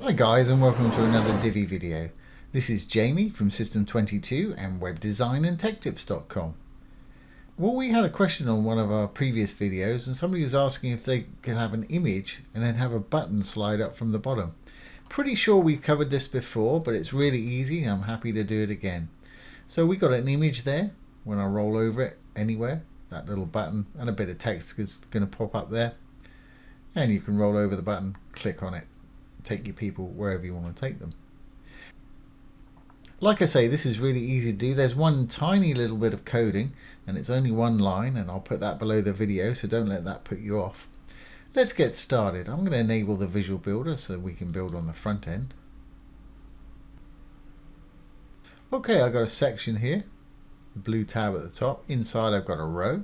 Hi guys, and welcome to another Divi video. This is Jamie from System22 and webdesignandtechtips.com. Well, we had a question on one of our previous videos and somebody was asking if they could have an image and then have a button slide up from the bottom. Pretty sure we've covered this before, but it's really easy. I'm happy to do it again. So we got an image there. When I roll over it anywhere, that little button and a bit of text is going to pop up there. And you can roll over the button, click on it, take your people wherever you want to take them. Like I say, this is really easy to do. There's one tiny little bit of coding and it's only one line, and I'll put that below the video, so don't let that put you off. Let's get started. I'm going to enable the visual builder so that we can build on the front end. Okay, I've got a section here, the blue tab at the top. Inside I've got a row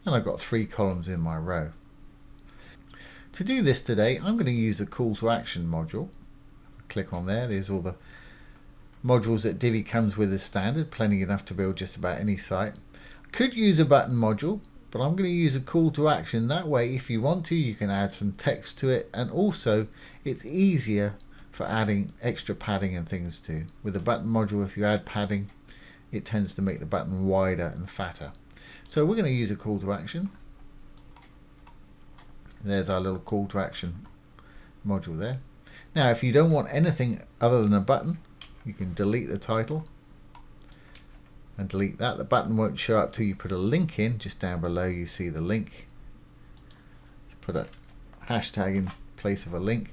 and I've got 3 columns in my row. To do this today, I'm going to use a Call to Action module. Click on there. There's all the modules that Divi comes with as standard, plenty enough to build just about any site. I could use a button module, but I'm going to use a Call to Action. That way, if you want to, you can add some text to it, and also it's easier for adding extra padding and things too. With a button module, if you add padding, it tends to make the button wider and fatter. So we're going to use a Call to Action. There's our little Call to Action module there. Now, if you don't want anything other than a button, you can delete the title and delete that. The button won't show up till you put a link in. Just down below you see the link. So put a hashtag in place of a link.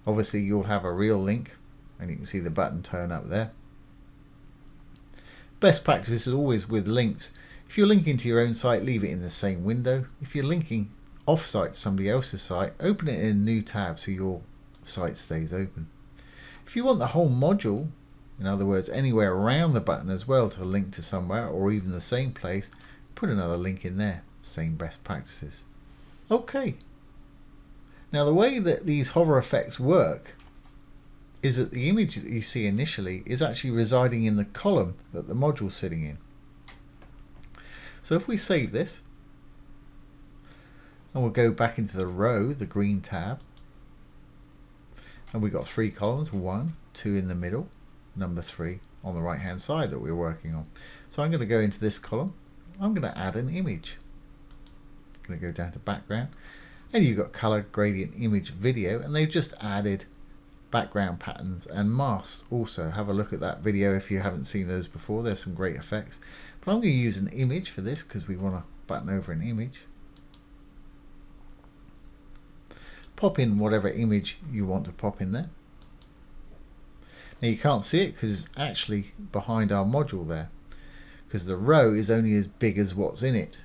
Obviously you'll have a real link and you can see the button turn up there. Best practice is always with links. If you're linking to your own site, leave it in the same window. If you're linking off-site to somebody else's site, open it in a new tab so your site stays open. If you want the whole module, in other words anywhere around the button as well, to link to somewhere or even the same place, put another link in there. Same best practices. Okay. Now the way that these hover effects work is that the image that you see initially is actually residing in the column that the module's sitting in. So if we save this, and we'll go back into the row, the green tab, and we've got 3 columns, 1, 2 in the middle, number 3 on the right hand side that we're working on. So I'm going to go into this column, I'm going to add an image. I'm going to go down to background, and you've got color, gradient, image, video, and they've just added background patterns and masks also. Have a look at that video if you haven't seen those before. There's some great effects. But I'm going to use an image for this because we want to button over an image. Pop in whatever image you want to pop in there. Now you can't see it because it's actually behind our module there, because the row is only as big as what's in it.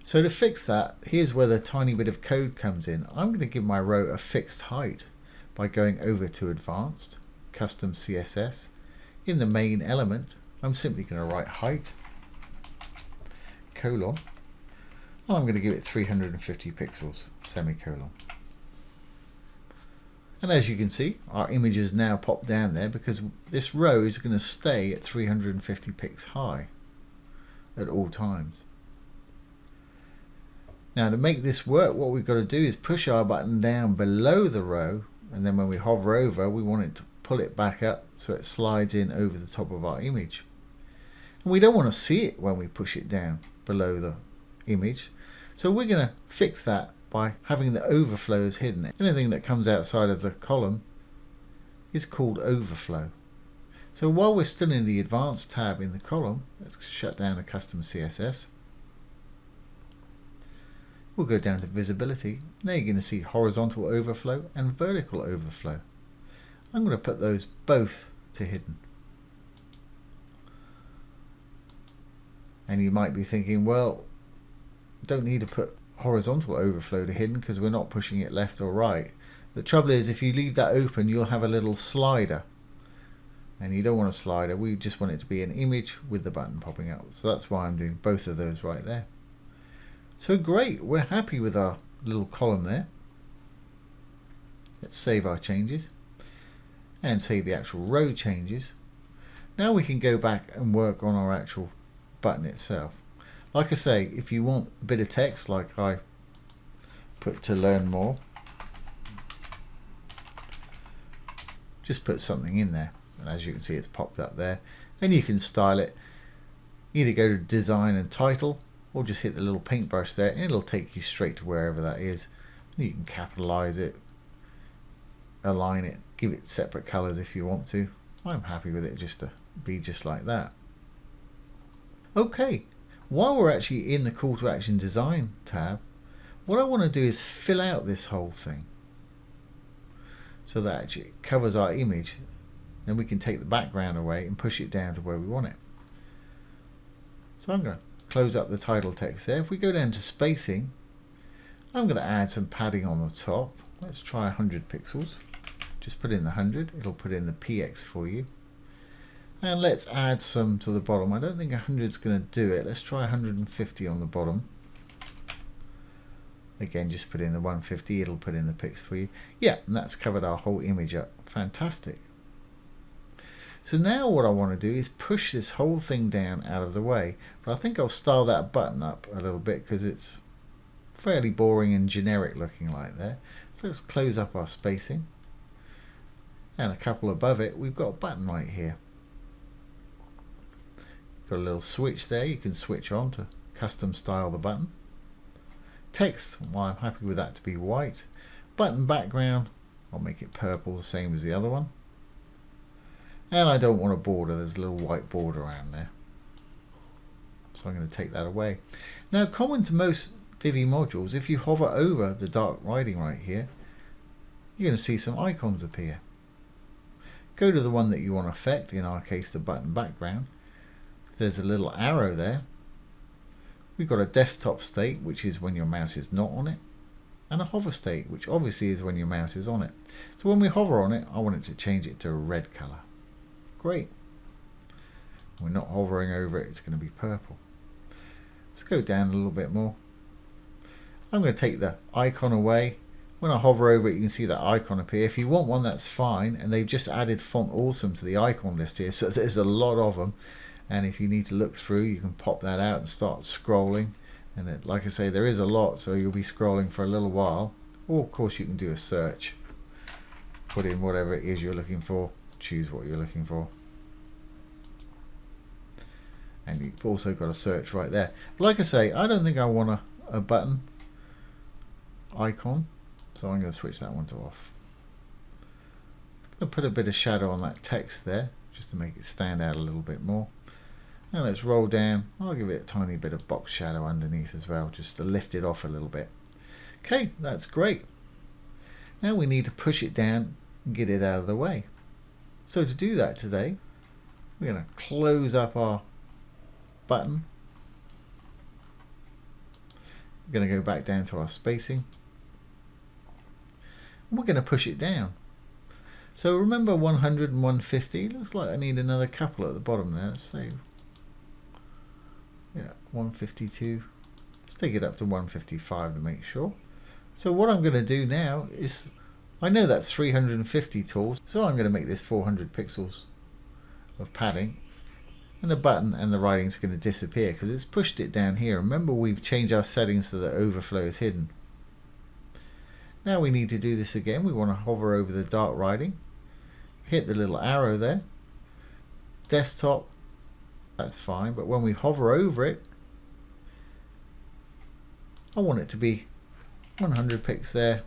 So to fix that, here's where the tiny bit of code comes in. I'm going to give my row a fixed height by going over to Advanced, Custom CSS. In the main element, I'm simply going to write height, colon, and I'm going to give it 350 pixels, semicolon. And as you can see, our image is now popped down there because this row is going to stay at 350 pixels high at all times. Now to make this work, what we've got to do is push our button down below the row, and then when we hover over, we want it to pull it back up so it slides in over the top of our image. And we don't want to see it when we push it down below the image, so we're going to fix that by having the overflows hidden. Anything that comes outside of the column is called overflow. So while we're still in the Advanced tab in the column, let's shut down the Custom CSS. We'll go down to Visibility. Now you're going to see horizontal overflow and vertical overflow. I'm going to put those both to hidden. And you might be thinking, well, don't need to put horizontal overflow to hidden because we're not pushing it left or right. The trouble is, if you leave that open, you'll have a little slider, and you don't want a slider. We just want it to be an image with the button popping up. So that's why I'm doing both of those right there. So great, we're happy with our little column there. Let's save our changes and save the actual row changes. Now we can go back and work on our actual button itself. Like I say, if you want a bit of text, like I put to learn more, just put something in there, and as you can see it's popped up there, and you can style it. Either go to design and title, or just hit the little paintbrush there and it'll take you straight to wherever that is. You can capitalize it, align it, give it separate colors if you want to. I'm happy with it just to be just like that. Okay, while we're actually in the Call to Action Design tab, what I want to do is fill out this whole thing so that actually it covers our image. Then we can take the background away and push it down to where we want it. So I'm going to close up the title text there. If we go down to spacing, I'm going to add some padding on the top. Let's try 100 pixels. Just put in the 100, it'll put in the PX for you. And let's add some to the bottom. I don't think 100 is going to do it. Let's try 150 on the bottom. Again, just put in the 150, it'll put in the pics for you. Yeah, and that's covered our whole image up. Fantastic. So now what I want to do is push this whole thing down out of the way. But I think I'll style that button up a little bit because it's fairly boring and generic looking like there. So let's close up our spacing. And a couple above it, we've got a button right here. Got a little switch there, you can switch on to custom style the button. Text, well, I'm happy with that to be white. Button background, I'll make it purple, the same as the other one. And I don't want a border, there's a little white border around there. So I'm going to take that away. Now, common to most Divi modules, if you hover over the dark writing right here, you're going to see some icons appear. Go to the one that you want to affect, in our case the button background. There's a little arrow there. We've got a desktop state, which is when your mouse is not on it, and a hover state, which obviously is when your mouse is on it. So when we hover on it, I want it to change it to a red color. Great. We're not hovering over it, it's going to be purple. Let's go down a little bit more. I'm going to take the icon away. When I hover over it, you can see that icon appear. If you want one, that's fine. And they've just added Font Awesome to the icon list here, so there's a lot of them. And if you need to look through, you can pop that out and start scrolling. And it, like I say, there is a lot, so you'll be scrolling for a little while. Or of course you can do a search. Put in whatever it is you're looking for. Choose what you're looking for. And you've also got a search right there. Like I say, I don't think I want a button icon, so I'm going to switch that one to off. I'm going to put a bit of shadow on that text there, just to make it stand out a little bit more. Now let's roll down. I'll give it a tiny bit of box shadow underneath as well, just to lift it off a little bit. Okay, that's great. Now we need to push it down and get it out of the way. So to do that today, we're going to close up our button. We're going to go back down to our spacing. And we're going to push it down. So remember 100 and 150. Looks like I need another couple at the bottom there. Let's say, yeah, 152. Let's take it up to 155 to make sure. So what I'm going to do now is, I know that's 350 tall, so I'm going to make this 400 pixels of padding. And the button and the writing is going to disappear because it's pushed it down here. Remember, we've changed our settings so that overflow is hidden. Now we need to do this again. We want to hover over the dark writing, hit the little arrow there, desktop, that's fine, but when we hover over it, I want it to be 100 pics there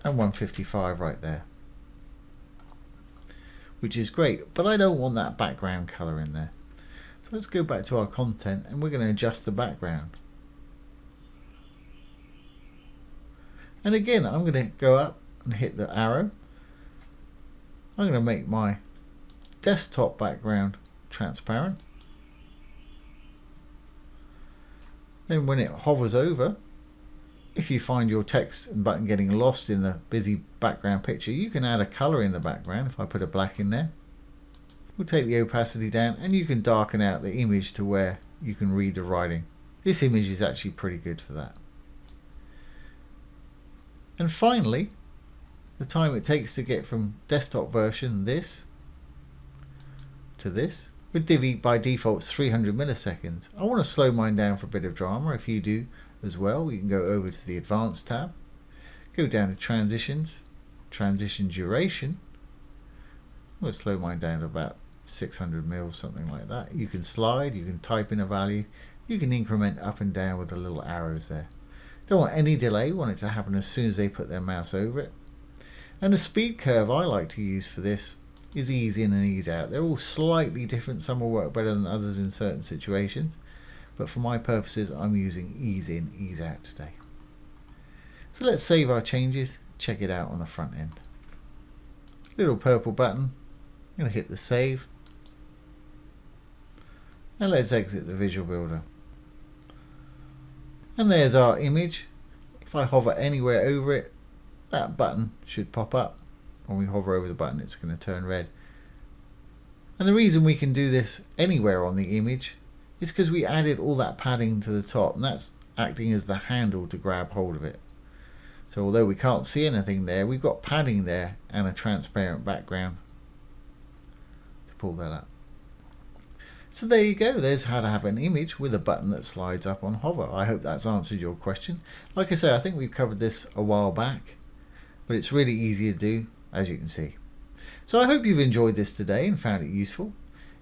and 155 right there, which is great, but I don't want that background color in there. So let's go back to our content and we're going to adjust the background. And again, I'm going to go up and hit the arrow. I'm going to make my desktop background transparent. Then when it hovers over, if you find your text and button getting lost in the busy background picture, you can add a color in the background. If I put a black in there, we'll take the opacity down and you can darken out the image to where you can read the writing. This image is actually pretty good for that. And finally, the time it takes to get from desktop version this to this. With Divi by default it's 300 milliseconds. I want to slow mine down for a bit of drama. If you do as well, you can go over to the Advanced tab, go down to Transitions, Transition Duration, We'll slow mine down to about 600 mils, something like that. You can slide, you can type in a value, you can increment up and down with the little arrows there. Don't want any delay, want it to happen as soon as they put their mouse over it. And the speed curve I like to use for this is ease in and ease out. They're all slightly different, some will work better than others in certain situations, but for my purposes I'm using ease in, ease out today. So let's save our changes, check it out on the front end. Little purple button, I'm going to hit the save, and let's exit the visual builder. And there's our image. If I hover anywhere over it, that button should pop up. When we hover over the button, it's going to turn red. And the reason we can do this anywhere on the image is because we added all that padding to the top, and that's acting as the handle to grab hold of it. So although we can't see anything there, we've got padding there and a transparent background to pull that up. So there you go, there's how to have an image with a button that slides up on hover. I hope that's answered your question. Like I said, I think we've covered this a while back, but it's really easy to do, as you can see. So I hope you've enjoyed this today and found it useful.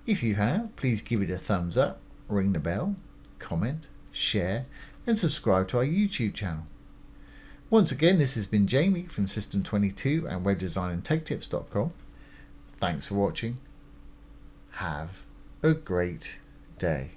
If you have, please give it a thumbs up, ring the bell, comment, share, and subscribe to our YouTube channel. Once again, this has been Jamie from System22 and webdesignandtechtips.com. Thanks for watching. Have a great day.